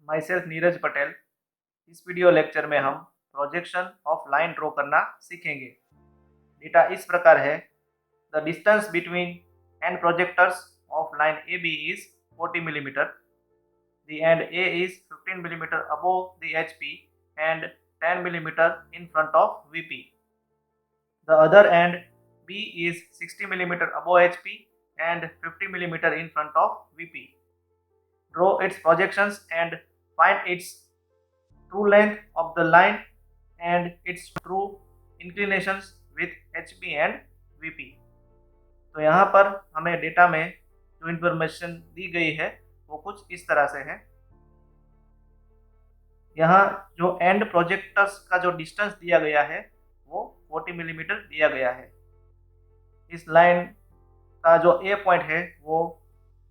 My self Neeraj Patel. इस video lecture में हम प्रोजेक्शन ऑफ लाइन ड्रॉ करना सीखेंगे। डेटा इस प्रकार है। The distance between end projectors of line A B is 40 mm. The end A is 15 mm above the HP and 10 mm in front of VP. The other end B is 60 mm above HP and 50 mm in front of VP. Draw its projections and find its true length of the line and its true inclinations with HP and VP. तो यहाँ पर हमें data में जो information दी गई है वो कुछ इस तरह से है। यहाँ जो एंड प्रोजेक्टर्स का जो डिस्टेंस दिया गया है वो 40 मिलीमीटर दिया गया है। इस लाइन का जो ए पॉइंट है वो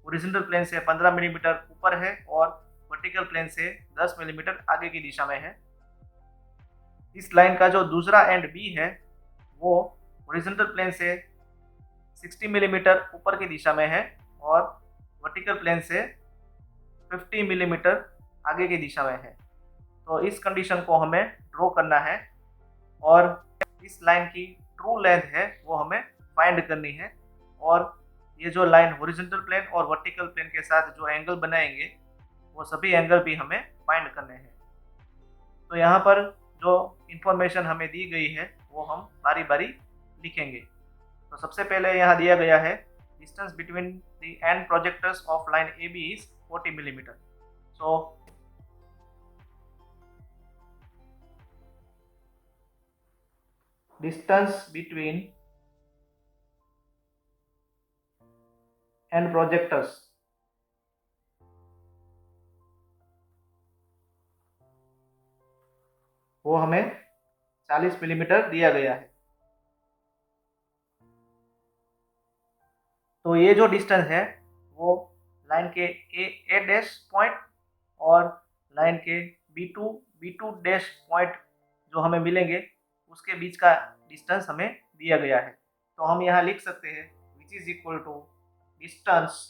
हॉरिजॉन्टल प्लेन से 15 मिलीमीटर ऊपर है और वर्टिकल प्लेन से 10 मिलीमीटर आगे की दिशा में है। इस लाइन का जो दूसरा एंड बी है वो हॉरिजॉन्टल प्लेन से 60 मिलीमीटर ऊपर की दिशा में है और वर्टिकल प्लेन से 50 मिलीमीटर आगे की दिशा में है। तो इस कंडीशन को हमें ड्रॉ करना है और इस लाइन की ट्रू लेंथ है वो हमें फाइंड करनी है। और ये जो लाइन हॉरिजॉन्टल प्लेन और वर्टिकल प्लेन के साथ जो एंगल बनाएंगे वो सभी एंगल भी हमें फाइंड करने हैं। तो यहाँ पर जो इंफॉर्मेशन हमें दी गई है वो हम बारी बारी लिखेंगे। तो सबसे पहले यहाँ दिया गया है distance between the end projectors of line A B is 40 millimetre. So distance between and projectors वो हमें 40 मिलीमीटर दिया गया है। तो ये जो डिस्टेंस है वो लाइन के ए डैश पॉइंट और लाइन के बी टू डैश पॉइंट जो हमें मिलेंगे उसके बीच का डिस्टेंस हमें दिया गया है। तो हम यहाँ लिख सकते हैं which is equal to distance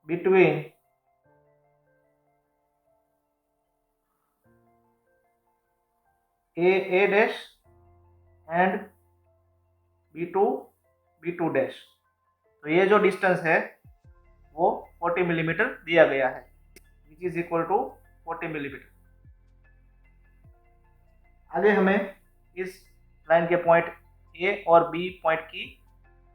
between A dash and B two dash. तो ये जो डिस्टेंस है वो 40 मिलीमीटर दिया गया है, which is equal to 40 millimetre. आगे हमें इस लाइन के पॉइंट ए और बी पॉइंट की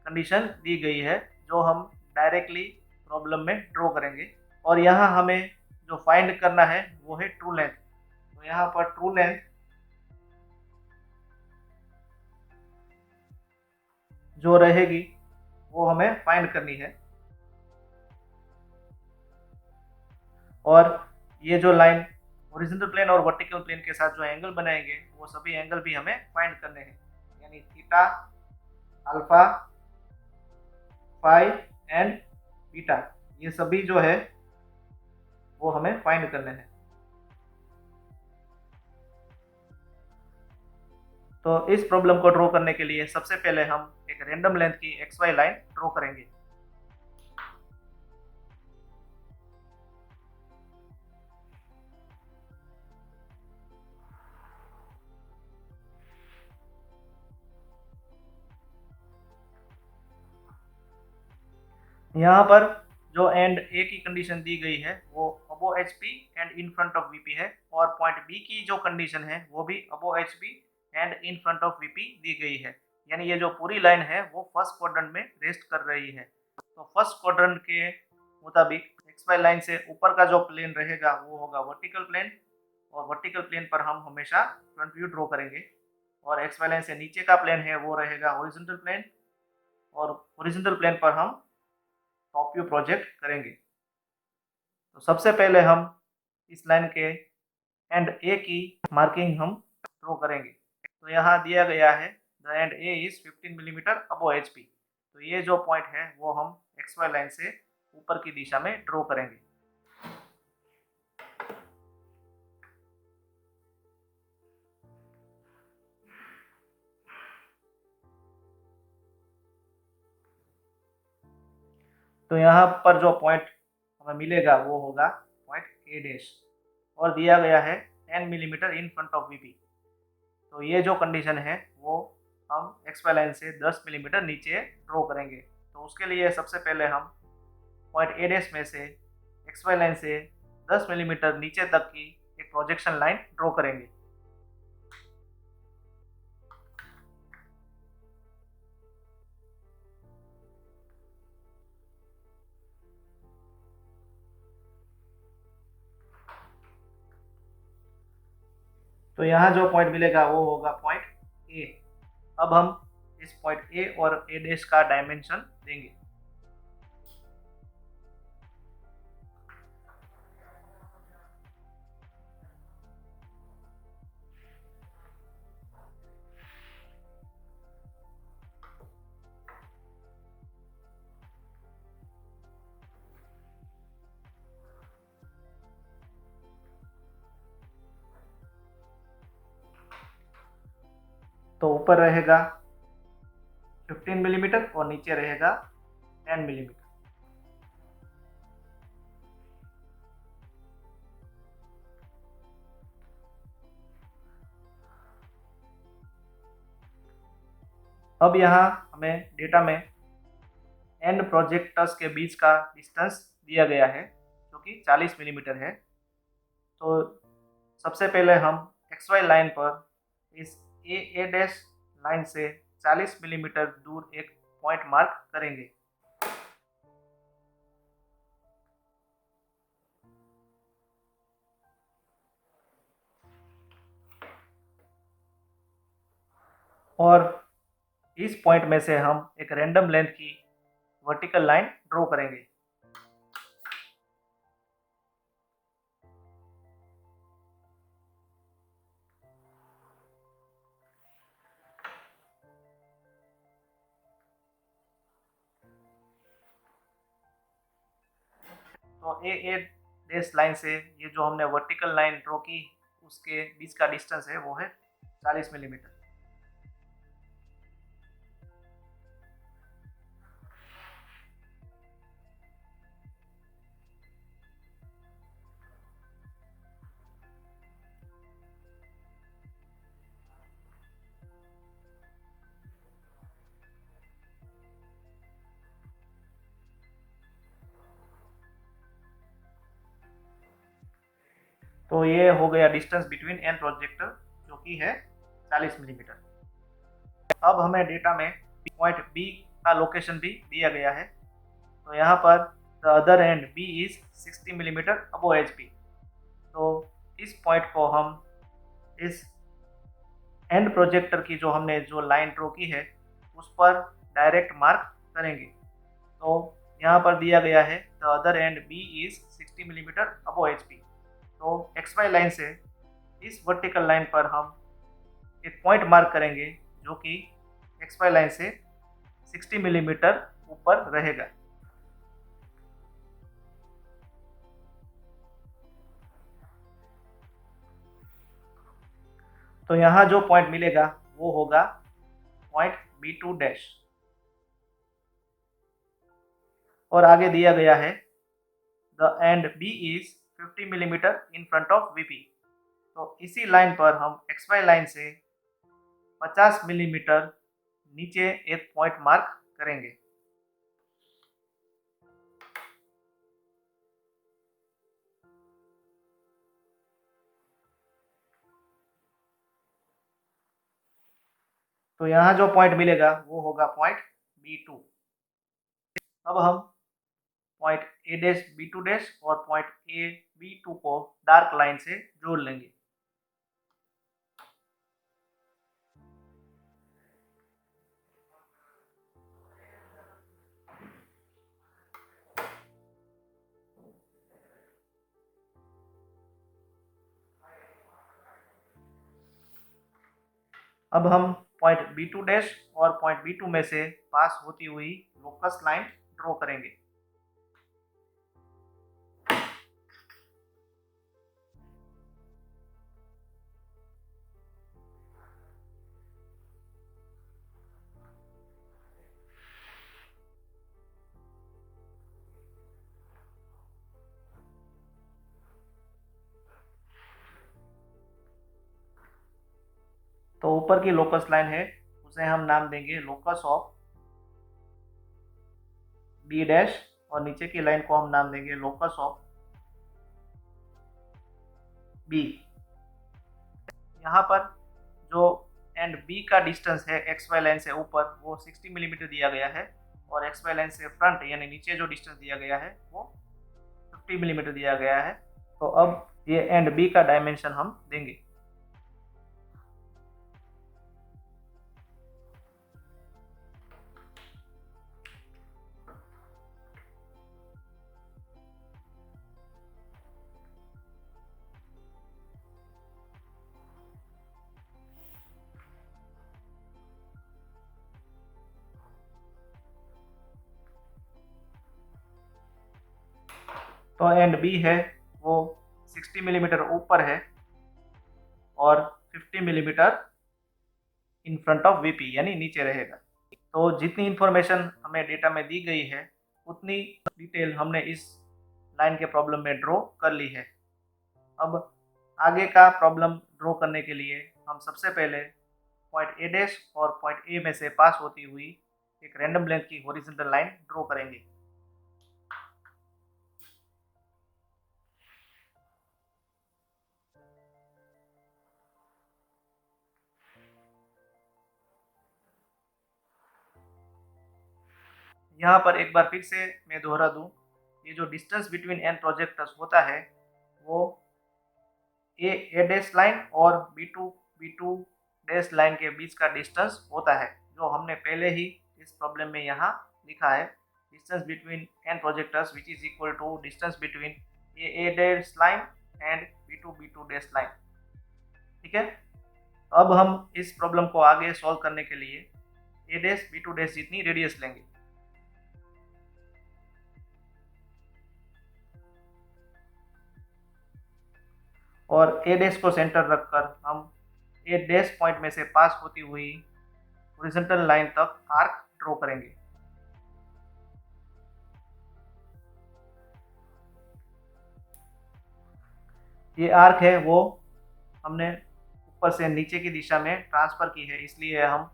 कंडीशन दी गई है जो हम डायरेक्टली प्रॉब्लम में ड्रॉ करेंगे। और यहाँ हमें जो फाइंड करना है वो है ट्रू लेंथ। तो यहाँ पर ट्रू लेंथ जो रहेगी वो हमें फाइंड करनी है। और ये जो लाइन हॉरिजॉन्टल प्लेन और वर्टिकल प्लेन के साथ जो एंगल बनाएंगे वो सभी एंगल भी हमें फाइंड करने हैं, यानी theta, alpha, phi and beta, ये सभी जो है वो हमें फाइंड करने हैं। तो इस प्रॉब्लम को ड्रॉ करने के लिए सबसे पहले हम एक रैंडम लेंथ की एक्स वाई लाइन ड्रॉ करेंगे। यहाँ पर जो एंड ए की कंडीशन दी गई है वो above H P and in front of VP है और पॉइंट बी की जो कंडीशन है वो भी above H P and in front of VP दी गई है। यानी ये जो पूरी लाइन है वो फर्स्ट क्वाड्रेंट में रेस्ट कर रही है। तो फर्स्ट क्वाड्रेंट के मुताबिक एक्स वाई लाइन से ऊपर का जो प्लेन रहेगा वो होगा वर्टिकल प्लेन और वर्टिकल प्लेन पर हम हमेशा फ्रंट व्यू ड्रॉ करेंगे। और एक्स वाई लाइन से नीचे का प्लेन है वो रहेगा हॉरिजॉन्टल प्लेन और हॉरिजॉन्टल प्लेन पर हम टॉप व्यू प्रोजेक्ट करेंगे। तो सबसे पहले हम इस लाइन के एंड ए की मार्किंग हम ड्रॉ करेंगे। तो यहाँ दिया गया है the and A is 15 millimetre above H P. तो ये जो पॉइंट है वो हम एक्स वाई लाइन से ऊपर की दिशा में ड्रॉ करेंगे। तो यहाँ पर जो पॉइंट हमें मिलेगा वो होगा पॉइंट ए डैश, और दिया गया है 10 millimetre in front of VP. तो ये जो कंडीशन है वो हम एक्स वाई लाइन से 10 मिलीमीटर नीचे ड्रॉ करेंगे। तो उसके लिए सबसे पहले हम पॉइंट ए डैश में से एक्स वाई लाइन से 10 मिलीमीटर नीचे तक की एक प्रोजेक्शन लाइन ड्रॉ करेंगे। तो यहाँ जो पॉइंट मिलेगा वो होगा पॉइंट ए। अब हम इस पॉइंट ए और ए डैश का डायमेंशन देंगे। तो ऊपर रहेगा 15 मिलीमीटर और नीचे रहेगा 10 मिलीमीटर। अब यहाँ हमें डेटा में एंड प्रोजेक्टर्स के बीच का डिस्टेंस दिया गया है जो कि 40 मिलीमीटर है। तो सबसे पहले हम एक्स वाई लाइन पर इस ए डैश लाइन से 40 मिलीमीटर दूर एक पॉइंट मार्क करेंगे। और इस पॉइंट में से हम एक रैंडम लेंथ की वर्टिकल लाइन ड्रॉ करेंगे। तो ए डैश लाइन से ये जो हमने वर्टिकल लाइन ड्रॉ की उसके बीच का डिस्टेंस है वो है 40 मिलीमीटर। तो ये हो गया डिस्टेंस बिटवीन एन प्रोजेक्टर जो कि है 40 मिलीमीटर। अब हमें डेटा में पॉइंट बी का लोकेशन भी दिया गया है। तो यहाँ पर the other end B is 60 millimetre above H P. तो इस पॉइंट को हम इस एंड प्रोजेक्टर की जो हमने जो लाइन ड्रॉ की है उस पर डायरेक्ट मार्क करेंगे। तो यहाँ पर दिया गया है the other end B is 60 millimetre above H P. तो एक्स वाई लाइन से इस वर्टिकल लाइन पर हम एक पॉइंट मार्क करेंगे जो कि एक्स वाई लाइन से 60 मिलीमीटर ऊपर रहेगा। तो यहाँ जो पॉइंट मिलेगा वो होगा पॉइंट बी टू डैश, और आगे दिया गया है the end B is 50 millimetre in front of VP. तो इसी लाइन पर हम एक्स वाई लाइन से 50 मिलीमीटर नीचे एक पॉइंट मार्क करेंगे। तो यहाँ जो पॉइंट मिलेगा वो होगा पॉइंट बी टू। अब हम point A dash B two dash और पॉइंट ए बी टू को डार्क लाइन से जोड़ लेंगे। अब हम पॉइंट बी टू डैश और पॉइंट बी टू में से पास होती हुई लोकस लाइन ड्रॉ करेंगे। तो ऊपर की लोकस लाइन है उसे हम नाम देंगे लोकस ऑफ बी डैश, और नीचे की लाइन को हम नाम देंगे लोकस ऑफ बी। यहाँ पर जो एंड बी का डिस्टेंस है एक्स वाई लाइन से ऊपर वो 60 मिलीमीटर दिया गया है, और एक्स वाई लाइन से फ्रंट यानी नीचे जो डिस्टेंस दिया गया है वो 50 मिलीमीटर दिया गया है। तो अब ये एंड बी का डायमेंशन हम देंगे। तो एंड बी है वो 60 मिलीमीटर ऊपर है और 50 millimetre in front of VP यानी नीचे रहेगा। तो जितनी इंफॉर्मेशन हमें डेटा में दी गई है उतनी डिटेल हमने इस लाइन के प्रॉब्लम में ड्रॉ कर ली है। अब आगे का प्रॉब्लम ड्रॉ करने के लिए हम सबसे पहले पॉइंट ए डैश और पॉइंट ए में से पास होती हुई एक रैंडम लेंथ की हॉरिजॉन्टल लाइन ड्रॉ करेंगे। यहाँ पर एक बार फिर से मैं दोहरा दूं, ये जो डिस्टेंस बिटवीन एन प्रोजेक्टर्स होता है वो ए डैश लाइन और बी टू डैश लाइन के बीच का डिस्टेंस होता है, जो हमने पहले ही इस प्रॉब्लम में यहाँ लिखा है। Distance between end projectors which is equal to distance between A dash line and B two dash line. ठीक है, अब हम इस प्रॉब्लम को आगे सॉल्व करने के लिए ए डैश बी टू डैश जितनी रेडियस लेंगे। और ए डैश को सेंटर रखकर हम ए डैश पॉइंट में से पास होती हुई हॉरिजॉन्टल लाइन तक आर्क ड्रॉ करेंगे। ये आर्क है वो हमने ऊपर से नीचे की दिशा में ट्रांसफर की है, इसलिए हम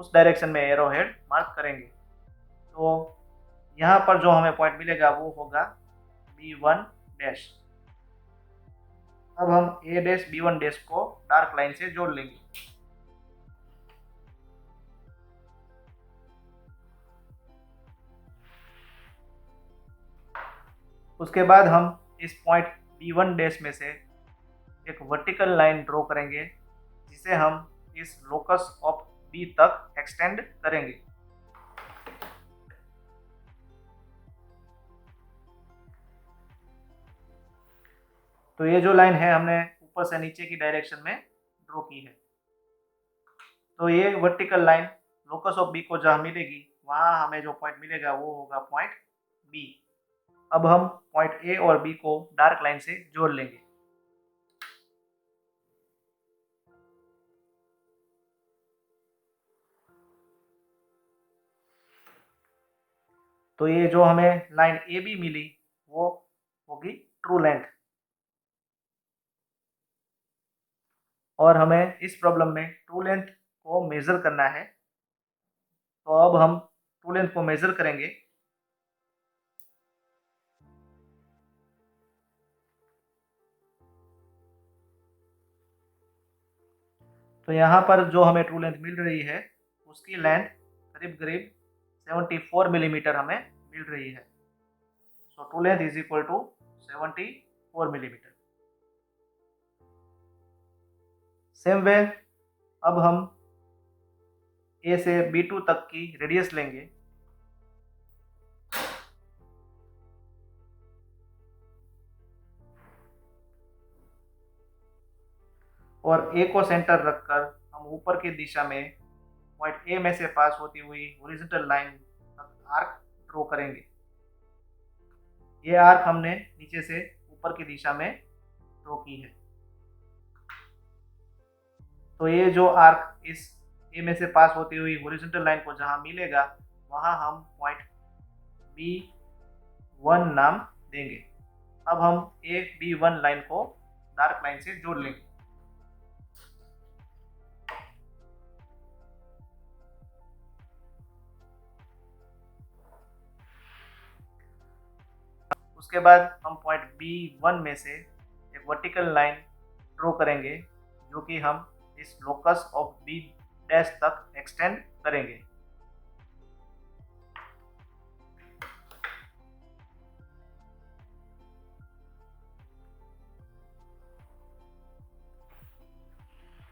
उस डायरेक्शन में एरो हेड मार्क करेंगे। तो यहाँ पर जो हमें पॉइंट मिलेगा वो होगा B1 डैश। अब हम ए डैश B1 डैश को डार्क लाइन से जोड़ लेंगे। उसके बाद हम इस पॉइंट B1 डैश में से एक वर्टिकल लाइन ड्रॉ करेंगे जिसे हम इस लोकस ऑफ बी तक एक्सटेंड करेंगे। तो ये जो लाइन है हमने ऊपर से नीचे की डायरेक्शन में ड्रॉ की है। तो ये vertical line locus of B को जहाँ मिलेगी वहाँ हमें जो पॉइंट मिलेगा वो होगा पॉइंट बी। अब हम पॉइंट ए और बी को डार्क लाइन से जोड़ लेंगे। तो ये जो हमें लाइन ए बी मिली वो होगी ट्रू लेंथ, और हमें इस प्रॉब्लम में ट्रू लेंथ को मेजर करना है। तो अब हम ट्रू लेंथ को मेजर करेंगे। तो यहाँ पर जो हमें ट्रू लेंथ मिल रही है उसकी लेंथ करीब करीब 74 मिलीमीटर हमें मिल रही है। So true length is equal to 74 millimetre. Same way अब हम ए से B2 तक की रेडियस लेंगे। और ए को सेंटर रखकर हम ऊपर की दिशा में पॉइंट ए में से पास होती हुई हॉरिजॉन्टल लाइन तक आर्क ड्रॉ करेंगे। ये आर्क हमने नीचे से ऊपर की दिशा में ड्रॉ की है। तो ये जो आर्क इस ए में से पास होती हुई हॉरिजॉन्टल लाइन को जहां मिलेगा वहां हम पॉइंट B1 नाम देंगे। अब हम ए B1 लाइन को डार्क लाइन से जोड़ लेंगे। उसके बाद हम पॉइंट B1 में से एक वर्टिकल लाइन ड्रॉ करेंगे जो कि हम इस लोकस ऑफ B डैश तक एक्सटेंड करेंगे।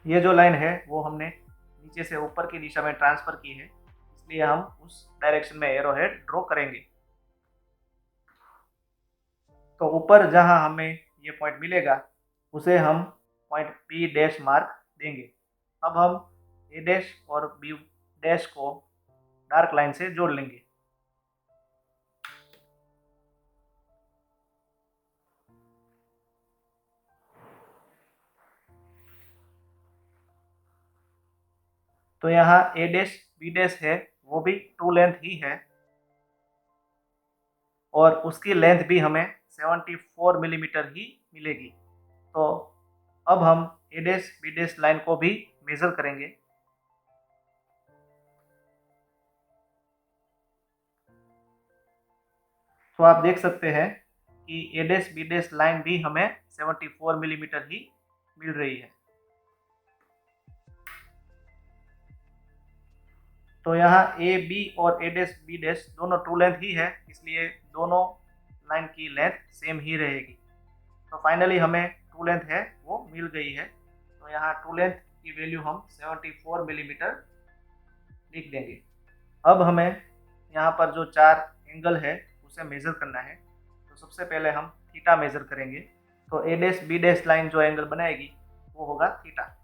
ये जो लाइन है वो हमने नीचे से ऊपर की दिशा में ट्रांसफर की है, इसलिए हम उस डायरेक्शन में एरो हेड ड्रॉ करेंगे। तो ऊपर जहां हमें ये पॉइंट मिलेगा उसे हम पॉइंट बी डैश मार्क देंगे। अब हम ए डैश और बी डैश को डार्क लाइन से जोड़ लेंगे। तो यहाँ ए डैश बी डैश है वो भी ट्रू लेंथ ही है और उसकी लेंथ भी हमें 74 मिलीमीटर ही मिलेगी। तो अब हम ए डैश बी डैश लाइन को भी मेजर करेंगे। तो आप देख सकते हैं कि ए डैश बी डैश लाइन भी हमें 74 मिलीमीटर ही मिल रही है। तो यहाँ ए बी और ए डैश बी डैश दोनों ट्रू लेंथ ही है, इसलिए दोनों लाइन की लेंथ सेम ही रहेगी। तो फाइनली हमें ट्रू लेंथ है वो मिल गई है। तो यहाँ ट्रू लेंथ की वैल्यू हम 74 मिलीमीटर लिख देंगे। अब हमें यहाँ पर जो चार एंगल है उसे मेज़र करना है। तो सबसे पहले हम थीटा मेज़र करेंगे। तो ए डैश बी डैश लाइन जो एंगल बनाएगी वो होगा थीटा।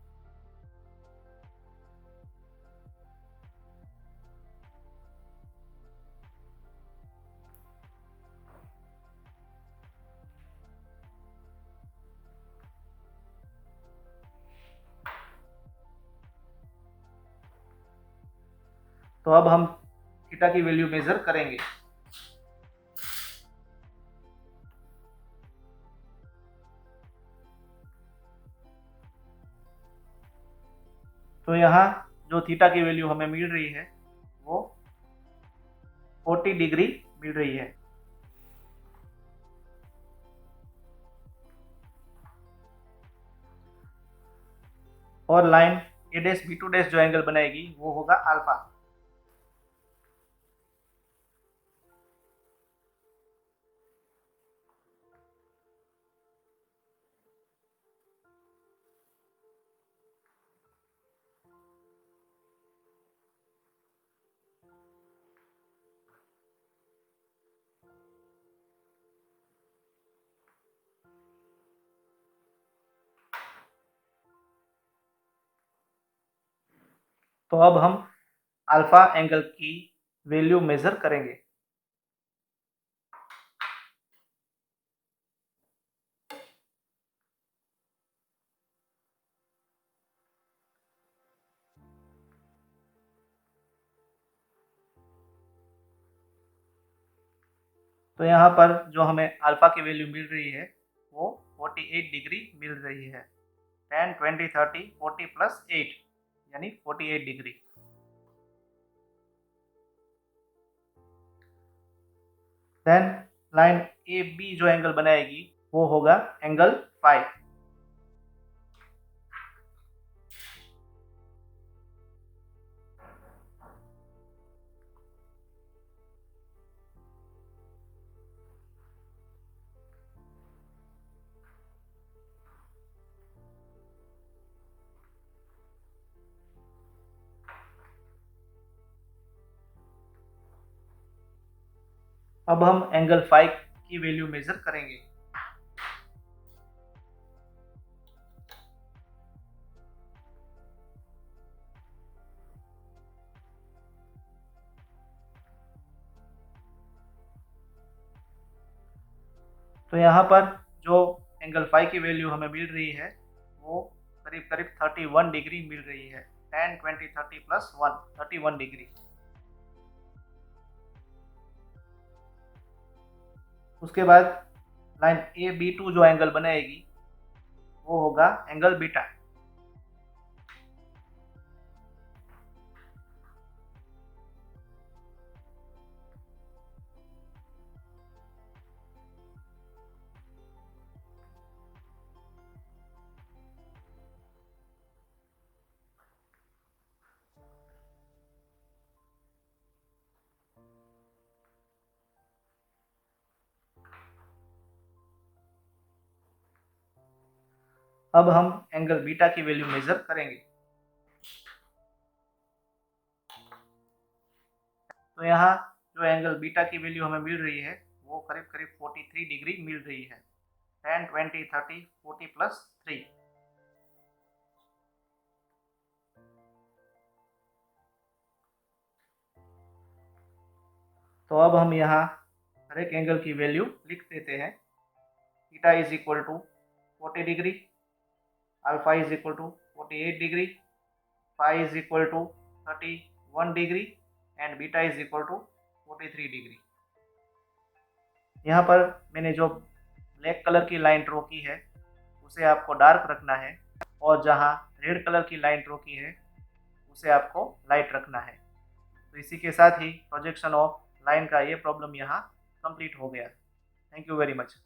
तो अब हम थीटा की वैल्यू मेज़र करेंगे। तो यहाँ जो थीटा की वैल्यू हमें मिल रही है वो 40 डिग्री मिल रही है। और line A dash B two dash जो एंगल बनाएगी वो होगा अल्फा। तो अब हम अल्फा एंगल की वैल्यू मेजर करेंगे। तो यहाँ पर जो हमें अल्फा की वैल्यू मिल रही है वो 48 डिग्री मिल रही है। 10 20 30 40 प्लस 8 यानी 48 degree. Then line A B जो एंगल बनाएगी वो होगा एंगल फाई। अब हम एंगल फाई की वैल्यू मेजर करेंगे। तो यहाँ पर जो एंगल फाई की वैल्यू हमें मिल रही है वो करीब करीब 31 डिग्री मिल रही है। 10 20 30 प्लस 1 31 डिग्री। उसके बाद लाइन ए बी टू जो एंगल बनाएगी वो होगा एंगल बीटा। अब हम एंगल बीटा की वैल्यू मेजर करेंगे। तो यहाँ जो एंगल बीटा की वैल्यू हमें मिल रही है वो करीब करीब 43 डिग्री मिल रही है। 10, 20, 30, 40 प्लस 3। तो अब हम यहाँ हर एक एंगल की वैल्यू लिख देते हैं। Theta is equal to 40 degree, alpha is equal to 48 degree, phi is equal to 31 degree and beta is equal to 43 degree. यहाँ पर मैंने जो ब्लैक कलर की लाइन ड्रॉ की है उसे आपको डार्क रखना है और जहाँ रेड कलर की लाइन ड्रॉ की है उसे आपको लाइट रखना है। तो इसी के साथ ही प्रोजेक्शन ऑफ लाइन का ये प्रॉब्लम यहाँ कंप्लीट हो गया। Thank you very much.